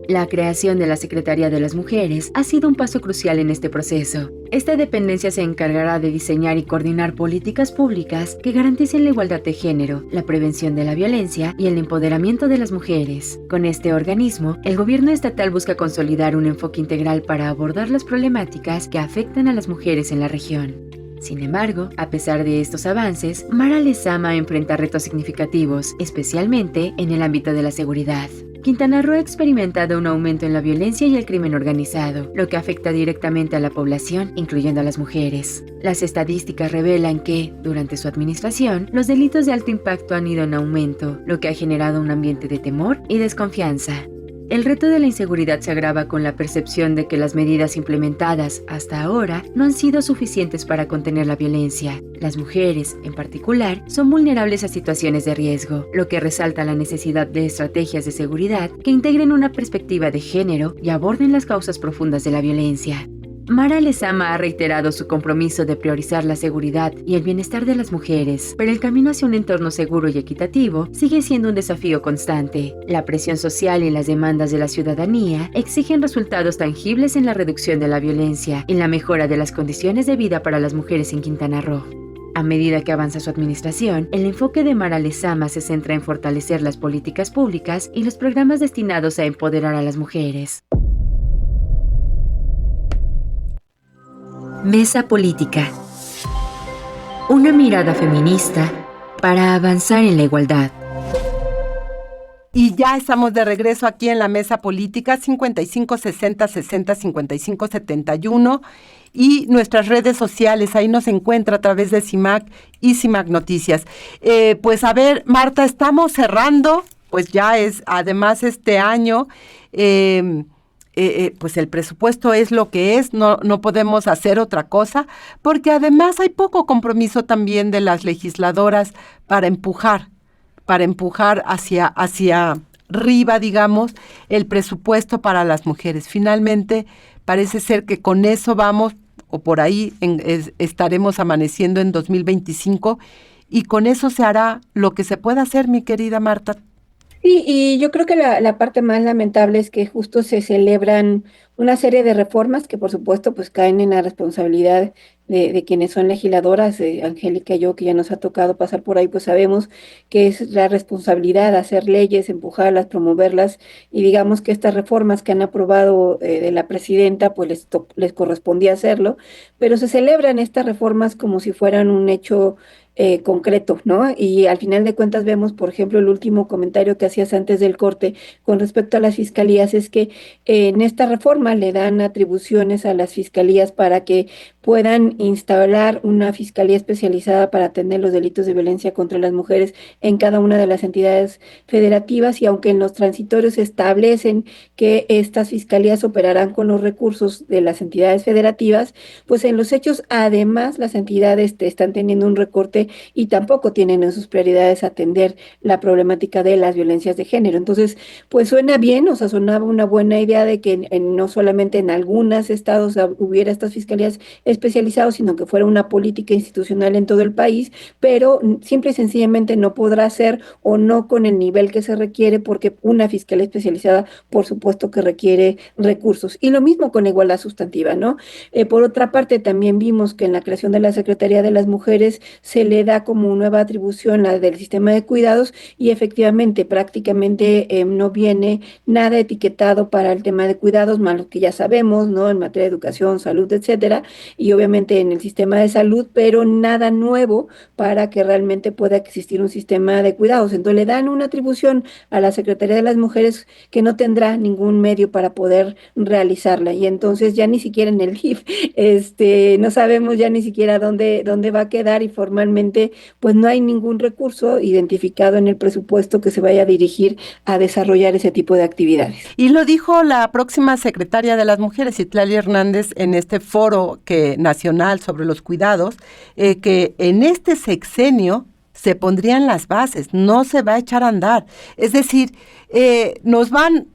La creación de la Secretaría de las Mujeres ha sido un paso crucial en este proceso. Esta dependencia se encargará de diseñar y coordinar políticas públicas que garanticen la igualdad de género, la prevención de la violencia y el empoderamiento de las mujeres. Con este organismo, el gobierno estatal busca consolidar un enfoque integral para abordar las problemáticas que afectan a las mujeres en la región. Sin embargo, a pesar de estos avances, Mara Lezama enfrenta retos significativos, especialmente en el ámbito de la seguridad. Quintana Roo ha experimentado un aumento en la violencia y el crimen organizado, lo que afecta directamente a la población, incluyendo a las mujeres. Las estadísticas revelan que, durante su administración, los delitos de alto impacto han ido en aumento, lo que ha generado un ambiente de temor y desconfianza. El reto de la inseguridad se agrava con la percepción de que las medidas implementadas hasta ahora no han sido suficientes para contener la violencia. Las mujeres, en particular, son vulnerables a situaciones de riesgo, lo que resalta la necesidad de estrategias de seguridad que integren una perspectiva de género y aborden las causas profundas de la violencia. Mara Lezama ha reiterado su compromiso de priorizar la seguridad y el bienestar de las mujeres, pero el camino hacia un entorno seguro y equitativo sigue siendo un desafío constante. La presión social y las demandas de la ciudadanía exigen resultados tangibles en la reducción de la violencia y la mejora de las condiciones de vida para las mujeres en Quintana Roo. A medida que avanza su administración, el enfoque de Mara Lezama se centra en fortalecer las políticas públicas y los programas destinados a empoderar a las mujeres. Mesa Política. Una mirada feminista para avanzar en la igualdad. Y ya estamos de regreso aquí en la Mesa Política, 55 60 60 55 71, y nuestras redes sociales, ahí nos encuentra a través de CIMAC y CIMAC Noticias. Pues a ver, Marta, estamos cerrando, pues ya es, además este año, pues el presupuesto es lo que es, no podemos hacer otra cosa, porque además hay poco compromiso también de las legisladoras para empujar hacia arriba, digamos, el presupuesto para las mujeres. Finalmente, parece ser que con eso vamos, o por ahí estaremos amaneciendo en 2025, y con eso se hará lo que se pueda hacer, mi querida Marta. Sí, y yo creo que la parte más lamentable es que justo se celebran una serie de reformas que por supuesto pues caen en la responsabilidad de quienes son legisladoras, Angélica y yo, que ya nos ha tocado pasar por ahí, pues sabemos que es la responsabilidad de hacer leyes, empujarlas, promoverlas, y digamos que estas reformas que han aprobado de la presidenta, pues les correspondía hacerlo, pero se celebran estas reformas como si fueran un hecho concreto, ¿no? Y al final de cuentas vemos, por ejemplo, el último comentario que hacías antes del corte con respecto a las fiscalías, es que en esta reforma le dan atribuciones a las fiscalías para que puedan instaurar una fiscalía especializada para atender los delitos de violencia contra las mujeres en cada una de las entidades federativas, y aunque en los transitorios se establecen que estas fiscalías operarán con los recursos de las entidades federativas, pues en los hechos además las entidades están teniendo un recorte fuerte, y tampoco tienen en sus prioridades atender la problemática de las violencias de género. Entonces, pues suena bien, o sea, sonaba una buena idea de que no solamente en algunos estados hubiera estas fiscalías especializadas, sino que fuera una política institucional en todo el país, pero simple y sencillamente no podrá ser, o no con el nivel que se requiere, porque una fiscalía especializada, por supuesto que requiere recursos. Y lo mismo con la igualdad sustantiva, ¿no? Por otra parte, también vimos que en la creación de la Secretaría de las Mujeres se le da como nueva atribución la del sistema de cuidados, y efectivamente prácticamente no viene nada etiquetado para el tema de cuidados, más lo que ya sabemos, ¿no? En materia de educación, salud, etcétera, y obviamente en el sistema de salud, pero nada nuevo para que realmente pueda existir un sistema de cuidados. Entonces le dan una atribución a la Secretaría de las Mujeres que no tendrá ningún medio para poder realizarla, y entonces ya ni siquiera en el DIF, no sabemos ya ni siquiera dónde va a quedar, y formalmente pues no hay ningún recurso identificado en el presupuesto que se vaya a dirigir a desarrollar ese tipo de actividades. Y lo dijo la próxima secretaria de las Mujeres, Citlali Hernández, en este foro nacional sobre los cuidados, que en este sexenio se pondrían las bases, no se va a echar a andar. Es decir, nos van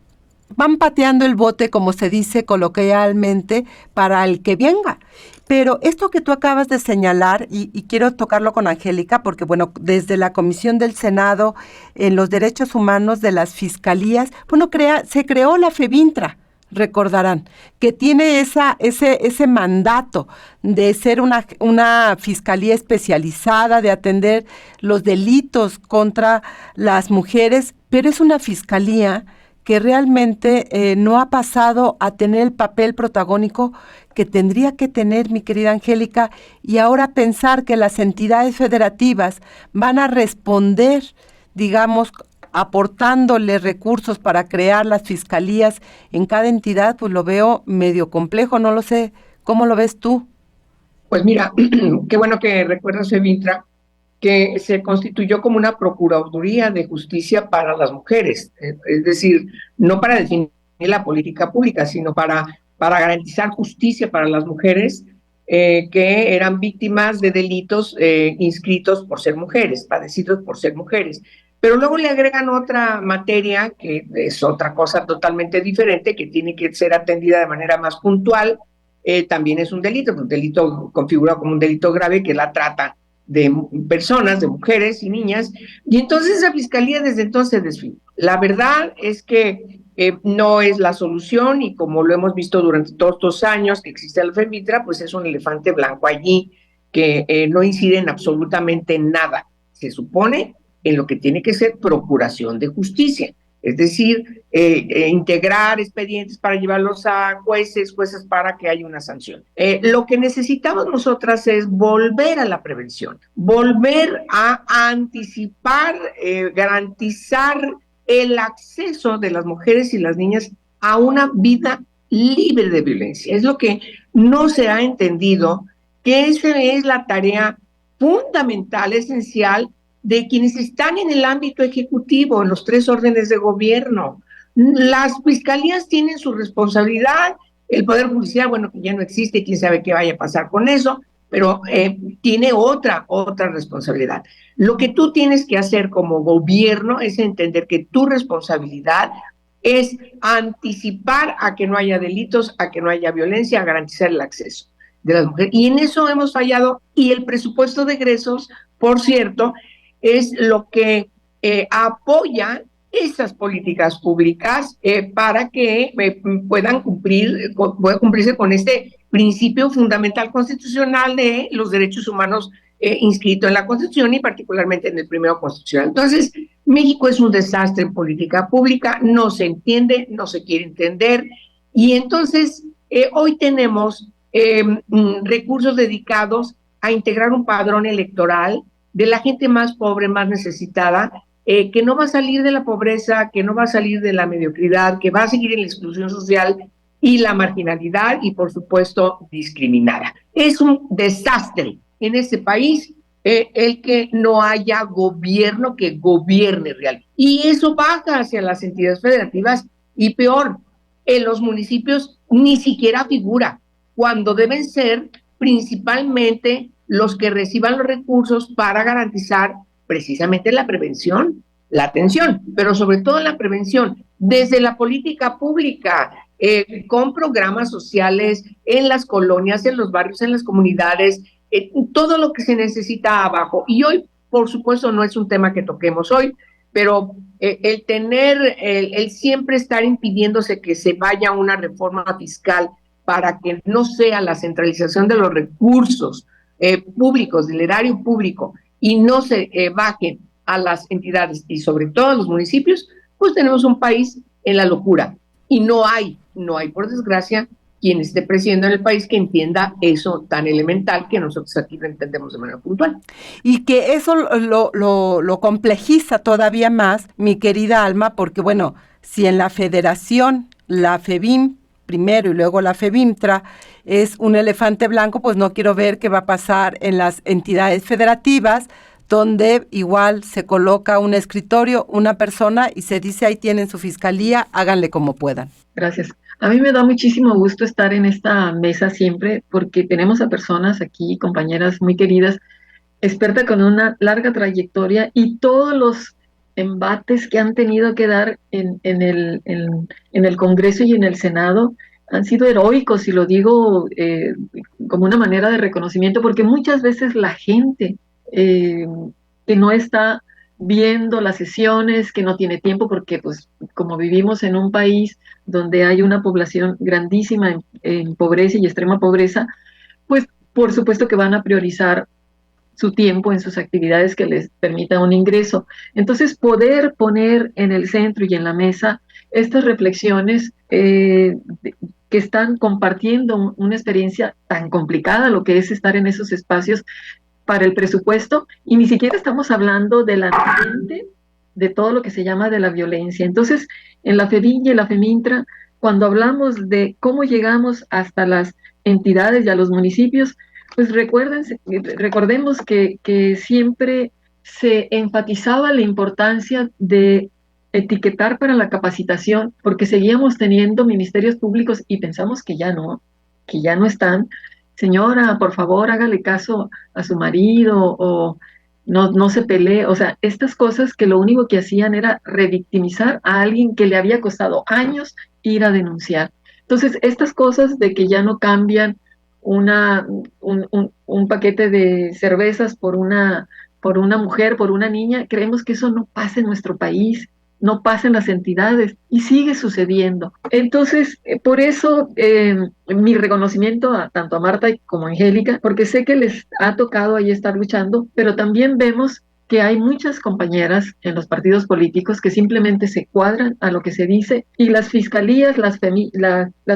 pateando el bote, como se dice coloquialmente, para el que venga. Pero esto que tú acabas de señalar, y quiero tocarlo con Angélica, porque bueno, desde la Comisión del Senado en los Derechos Humanos de las Fiscalías, bueno, se creó la FEBINTRA, recordarán, que tiene ese mandato de ser una fiscalía especializada, de atender los delitos contra las mujeres, pero es una fiscalía que realmente no ha pasado a tener el papel protagónico que tendría que tener, mi querida Angélica, y ahora pensar que las entidades federativas van a responder, digamos, aportándole recursos para crear las fiscalías en cada entidad, pues lo veo medio complejo, no lo sé, ¿cómo lo ves tú? Pues mira, qué bueno que recuerdas, Evintra, que se constituyó como una Procuraduría de Justicia para las mujeres, es decir, no para definir la política pública, sino para garantizar justicia para las mujeres que eran víctimas de delitos inscritos por ser mujeres, padecidos por ser mujeres. Pero luego le agregan otra materia que es otra cosa totalmente diferente, que tiene que ser atendida de manera más puntual. También es un delito configurado como un delito grave, que es la trata de personas, de mujeres y niñas, y entonces la Fiscalía desde entonces desfiló. La verdad es que no es la solución, y como lo hemos visto durante todos estos años que existe la FEBINTRA, pues es un elefante blanco allí que no incide en absolutamente nada. Se supone en lo que tiene que ser procuración de justicia, es decir, integrar expedientes para llevarlos a jueces para que haya una sanción. Lo que necesitamos nosotras es volver a la prevención, volver a anticipar, garantizar el acceso de las mujeres y las niñas a una vida libre de violencia. Es lo que no se ha entendido, que esa es la tarea fundamental, esencial, de quienes están en el ámbito ejecutivo, en los 3 órdenes de gobierno. Las fiscalías tienen su responsabilidad, el Poder Judicial, bueno, que ya no existe, quién sabe qué vaya a pasar con eso, pero tiene otra responsabilidad. Lo que tú tienes que hacer como gobierno es entender que tu responsabilidad es anticipar a que no haya delitos, a que no haya violencia, a garantizar el acceso de las mujeres. Y en eso hemos fallado, y el presupuesto de egresos, por cierto, es lo que apoya esas políticas públicas para que puedan cumplirse con este principio fundamental constitucional de los derechos humanos inscrito en la Constitución, y particularmente en el primero constitucional. Entonces, México es un desastre en política pública, no se entiende, no se quiere entender, y entonces hoy tenemos recursos dedicados a integrar un padrón electoral de la gente más pobre, más necesitada, que no va a salir de la pobreza, que no va a salir de la mediocridad, que va a seguir en la exclusión social y la marginalidad, y por supuesto discriminada. Es un desastre en este país el que no haya gobierno que gobierne realmente. Y eso baja hacia las entidades federativas, y peor, en los municipios ni siquiera figura, cuando deben ser principalmente los que reciban los recursos para garantizar precisamente la prevención, la atención, pero sobre todo la prevención, desde la política pública, con programas sociales en las colonias, en los barrios, en las comunidades, todo lo que se necesita abajo. Y hoy, por supuesto, no es un tema que toquemos hoy, pero el siempre estar impidiéndose que se vaya una reforma fiscal para que no sea la centralización de los recursos públicos, del erario público, y no se bajen a las entidades y sobre todo a los municipios, pues tenemos un país en la locura. Y no hay, por desgracia, quien esté presidiendo en el país que entienda eso tan elemental que nosotros aquí lo entendemos de manera puntual. Y que eso lo complejiza todavía más, mi querida Alma, porque bueno, si en la federación, la FEBIM primero y luego la FEBIMTRA es un elefante blanco, pues no quiero ver qué va a pasar en las entidades federativas, donde igual se coloca un escritorio, una persona y se dice ahí tienen su fiscalía, háganle como puedan. Gracias. A mí me da muchísimo gusto estar en esta mesa siempre porque tenemos a personas aquí, compañeras muy queridas, expertas con una larga trayectoria y todos los embates que han tenido que dar en el Congreso y en el Senado han sido heroicos, y lo digo como una manera de reconocimiento, porque muchas veces la gente que no está viendo las sesiones, que no tiene tiempo, porque pues como vivimos en un país donde hay una población grandísima en pobreza y extrema pobreza, pues por supuesto que van a priorizar su tiempo en sus actividades que les permitan un ingreso. Entonces, poder poner en el centro y en la mesa estas reflexiones que están compartiendo una experiencia tan complicada, lo que es estar en esos espacios para el presupuesto, y ni siquiera estamos hablando del ambiente, de todo lo que se llama de la violencia. Entonces, en la FEBIM y en la FEMINTRA, cuando hablamos de cómo llegamos hasta las entidades y a los municipios, pues recordemos que siempre se enfatizaba la importancia de etiquetar para la capacitación, porque seguíamos teniendo ministerios públicos y pensamos que ya no están. Señora, por favor, hágale caso a su marido, o no se pelee. O sea, estas cosas que lo único que hacían era revictimizar a alguien que le había costado años ir a denunciar. Entonces, estas cosas de que ya no cambian un paquete de cervezas por una mujer, por una niña, creemos que eso no pasa en nuestro país, no pasa en las entidades, y sigue sucediendo. Entonces, por eso mi reconocimiento tanto a Marta como a Angélica, porque sé que les ha tocado ahí estar luchando, pero también vemos que hay muchas compañeras en los partidos políticos que simplemente se cuadran a lo que se dice, y las fiscalías, las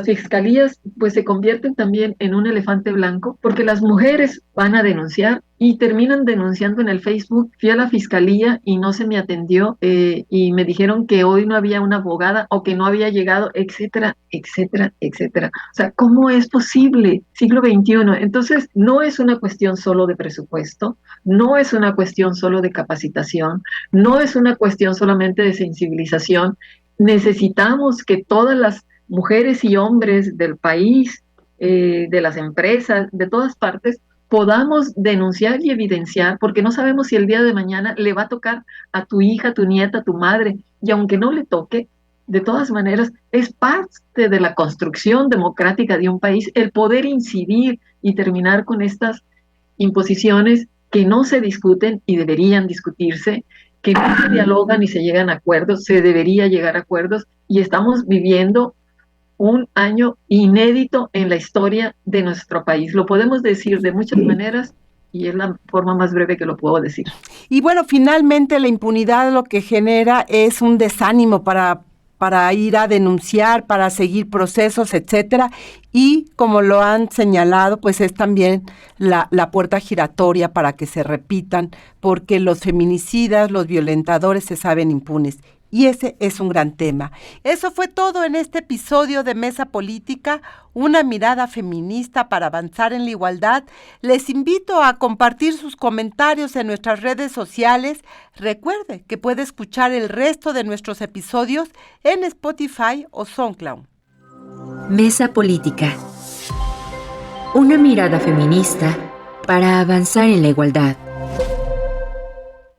fiscalías pues se convierten también en un elefante blanco, porque las mujeres van a denunciar y terminan denunciando en el Facebook. Fui a la fiscalía y no se me atendió, y me dijeron que hoy no había una abogada o que no había llegado, etcétera, etcétera, etcétera. O sea, ¿cómo es posible? Siglo XXI. Entonces, no es una cuestión solo de presupuesto, no es una cuestión solo de capacitación, no es una cuestión solamente de sensibilización. Necesitamos que todas las mujeres y hombres del país, de las empresas, de todas partes, podamos denunciar y evidenciar, porque no sabemos si el día de mañana le va a tocar a tu hija, tu nieta, tu madre, y aunque no le toque, de todas maneras es parte de la construcción democrática de un país el poder incidir y terminar con estas imposiciones que no se discuten y deberían discutirse, que no se dialogan y se llegan a acuerdos. Se debería llegar a acuerdos, y estamos viviendo un año inédito en la historia de nuestro país. Lo podemos decir de muchas maneras, y es la forma más breve que lo puedo decir. Y bueno, finalmente la impunidad lo que genera es un desánimo para ir a denunciar, para seguir procesos, etcétera, y como lo han señalado, pues es también la puerta giratoria para que se repitan, porque los feminicidas, los violentadores se saben impunes. Y ese es un gran tema. Eso fue todo en este episodio de Mesa Política, una mirada feminista para avanzar en la igualdad. Les invito a compartir sus comentarios en nuestras redes sociales. Recuerde que puede escuchar el resto de nuestros episodios en Spotify o SoundCloud. Mesa Política. Una mirada feminista para avanzar en la igualdad.